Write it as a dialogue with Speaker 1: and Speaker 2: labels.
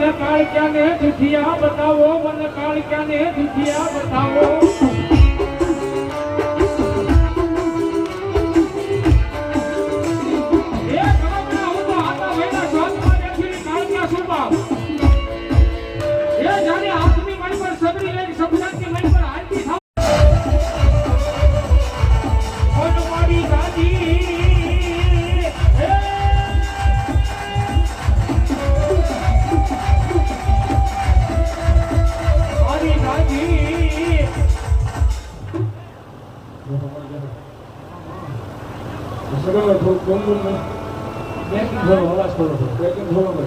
Speaker 1: મને કાળ ક્યાંને દુખિયા બતાવો, મને કાળ ક્યાંને દુખિયા બતાવો.
Speaker 2: થોડું અવાજ કરો, થોડો